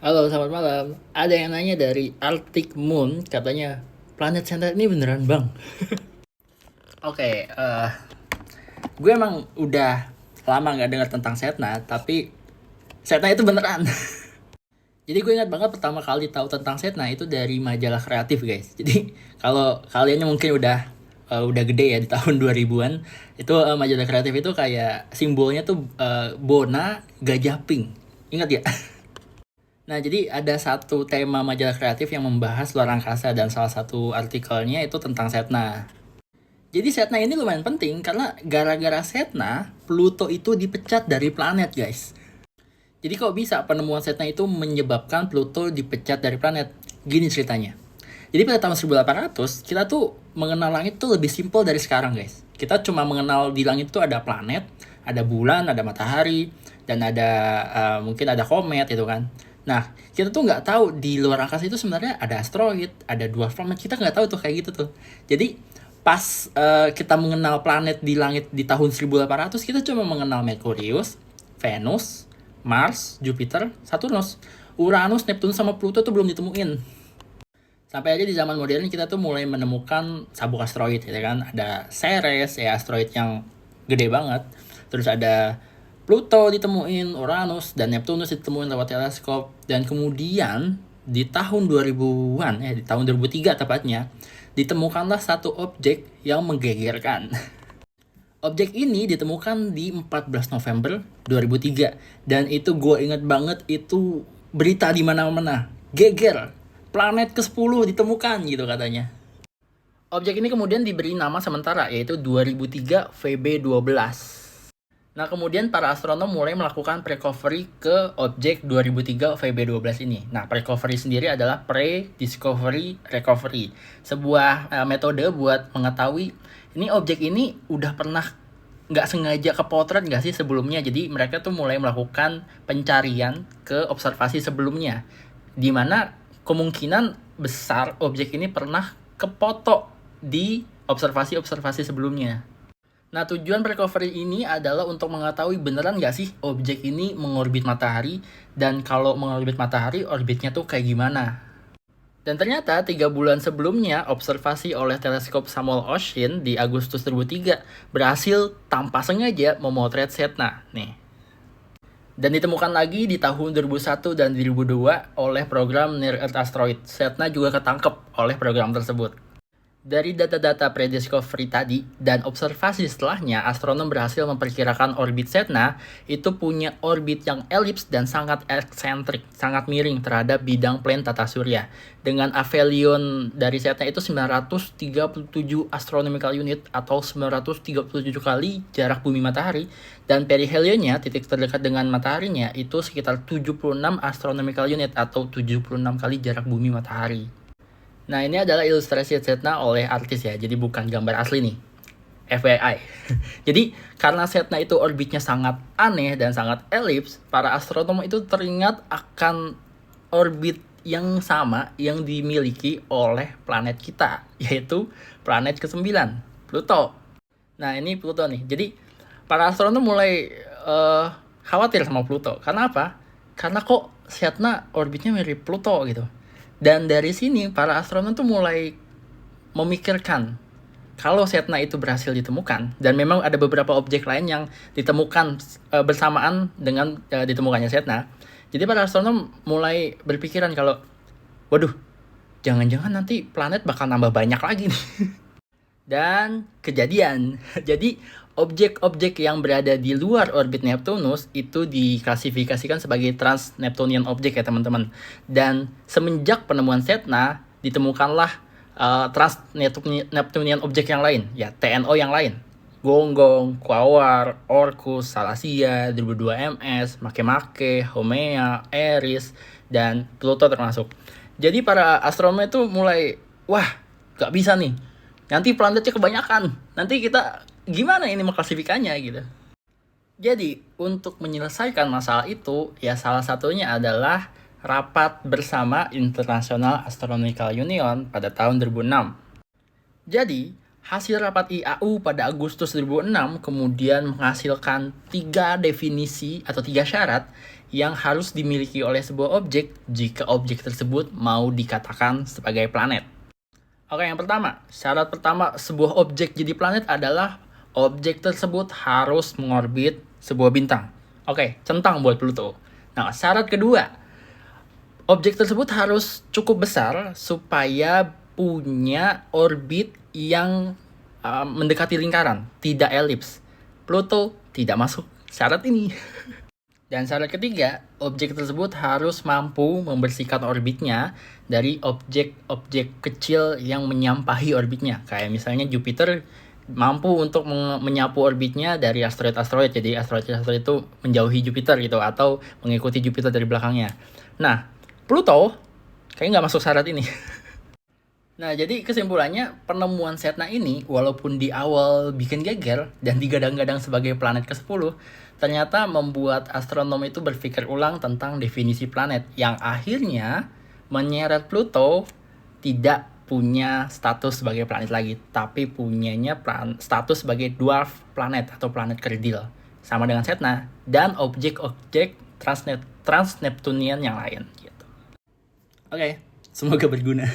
Halo, selamat malam. Ada yang nanya dari Arctic Moon, katanya planet center ini beneran bang? Oke, gue emang udah lama nggak dengar tentang Setna, tapi Setna itu beneran. Jadi gue ingat banget pertama kali tahu tentang Setna itu dari majalah kreatif guys. Jadi kalau kalian mungkin udah gede ya di tahun 2000-an, itu majalah kreatif itu kayak simbolnya tuh Bona gajah pink. Ingat ya? Nah, jadi ada satu tema majalah kreatif yang membahas luar angkasa dan salah satu artikelnya itu tentang Setna. Jadi Setna ini lumayan penting karena gara-gara Setna, Pluto itu dipecat dari planet, guys. Jadi kok bisa penemuan Setna itu menyebabkan Pluto dipecat dari planet? Gini ceritanya. Jadi pada tahun 1800, kita tuh mengenal langit tuh lebih simpel dari sekarang, guys. Kita cuma mengenal di langit tuh ada planet, ada bulan, ada matahari, dan ada mungkin ada komet gitu kan. Nah, kita tuh nggak tahu di luar angkasa itu sebenarnya ada asteroid, ada dua planet. Kita nggak tahu tuh kayak gitu tuh. Jadi pas kita mengenal planet di langit di tahun 1800, kita cuma mengenal Merkurius, Venus, Mars, Jupiter, Saturnus. Uranus, Neptunus, sama Pluto tuh belum ditemuin. Sampai aja di zaman modern kita tuh mulai menemukan sabuk asteroid gitu kan. Ada Ceres ya, asteroid yang gede banget. Terus ada Pluto ditemuin, Uranus dan Neptunus ditemuin lewat teleskop. Dan kemudian di tahun 2000-an, di tahun 2003 tepatnya, ditemukanlah satu objek yang menggegerkan. Objek ini ditemukan di 14 November 2003 dan itu gue inget banget, itu berita di mana-mana. Geger, planet ke-10 ditemukan gitu katanya. Objek ini kemudian diberi nama sementara yaitu 2003 VB12. Nah, kemudian para astronom mulai melakukan precovery ke objek 2003 VB12 ini. Nah, precovery sendiri adalah pre-discovery recovery. Sebuah metode buat mengetahui ini objek ini udah pernah nggak sengaja kepotret nggak sih sebelumnya. Jadi mereka tuh mulai melakukan pencarian ke observasi sebelumnya. Dimana kemungkinan besar objek ini pernah kefoto di observasi-observasi sebelumnya. Nah, tujuan recovery ini adalah untuk mengetahui beneran nggak sih objek ini mengorbit matahari, dan kalau mengorbit matahari, orbitnya tuh kayak gimana. Dan ternyata 3 bulan sebelumnya, observasi oleh teleskop Samuel Oschin di Agustus 2003 berhasil tanpa sengaja memotret Setna. Nih. Dan ditemukan lagi di tahun 2001 dan 2002 oleh program Near Earth Asteroid. Setna juga ketangkep oleh program tersebut. Dari data-data prediscovery tadi dan observasi setelahnya, astronom berhasil memperkirakan orbit Setna itu punya orbit yang elips dan sangat eksentrik, sangat miring terhadap bidang plane tata surya. Dengan aphelion dari Setna itu 937 astronomical unit atau 937 kali jarak bumi matahari, dan perihelionnya, titik terdekat dengan mataharinya, itu sekitar 76 astronomical unit atau 76 kali jarak bumi matahari. Nah, ini adalah ilustrasi Setna oleh artis ya, jadi bukan gambar asli nih. FYI. Jadi, karena Setna itu orbitnya sangat aneh dan sangat elips, para astronom itu teringat akan orbit yang sama yang dimiliki oleh planet kita, yaitu planet ke-9, Pluto. Nah, ini Pluto nih. Jadi, para astronom mulai khawatir sama Pluto. Karena apa? Karena kok Setna orbitnya mirip Pluto gitu. Dan dari sini para astronom tuh mulai memikirkan kalau Setna itu berhasil ditemukan, dan memang ada beberapa objek lain yang ditemukan bersamaan dengan ditemukannya Setna. Jadi para astronom mulai berpikiran kalau, waduh, jangan-jangan nanti planet bakal nambah banyak lagi nih. Dan kejadian. Jadi objek-objek yang berada di luar orbit Neptunus itu diklasifikasikan sebagai trans-Neptunian object ya teman-teman. Dan semenjak penemuan Setna, ditemukanlah trans-Neptunian object yang lain, ya TNO yang lain. Gonggong, Quasar, Orcus, Salacia, 2002 MS, Makemake, Haumea, Eris, dan Pluto termasuk. Jadi para astronom itu mulai, wah, gak bisa nih. Nanti planetnya kebanyakan. Nanti kita gimana ini mengklasifikasinya gitu. Jadi, untuk menyelesaikan masalah itu, ya salah satunya adalah rapat bersama International Astronomical Union pada tahun 2006. Jadi, hasil rapat IAU pada Agustus 2006 kemudian menghasilkan 3 definisi atau 3 syarat yang harus dimiliki oleh sebuah objek jika objek tersebut mau dikatakan sebagai planet. Oke, yang pertama, syarat pertama sebuah objek jadi planet adalah objek tersebut harus mengorbit sebuah bintang. Oke, centang buat Pluto. Nah, syarat kedua, objek tersebut harus cukup besar supaya punya orbit yang mendekati lingkaran, tidak elips. Pluto tidak masuk syarat ini. Dan syarat ketiga, objek tersebut harus mampu membersihkan orbitnya dari objek-objek kecil yang menyampahi orbitnya. Kayak misalnya Jupiter mampu untuk menyapu orbitnya dari asteroid-asteroid. Jadi asteroid-asteroid itu menjauhi Jupiter gitu, atau mengikuti Jupiter dari belakangnya. Nah, Pluto kayaknya nggak masuk syarat ini. Nah, jadi kesimpulannya, penemuan Sedna ini walaupun di awal bikin geger dan digadang-gadang sebagai planet ke-10, ternyata membuat astronom itu berpikir ulang tentang definisi planet yang akhirnya menyeret Pluto tidak punya status sebagai planet lagi, tapi punyanya status sebagai dwarf planet atau planet kerdil, sama dengan Sedna dan objek-objek transneptunian yang lain gitu. Oke, semoga berguna.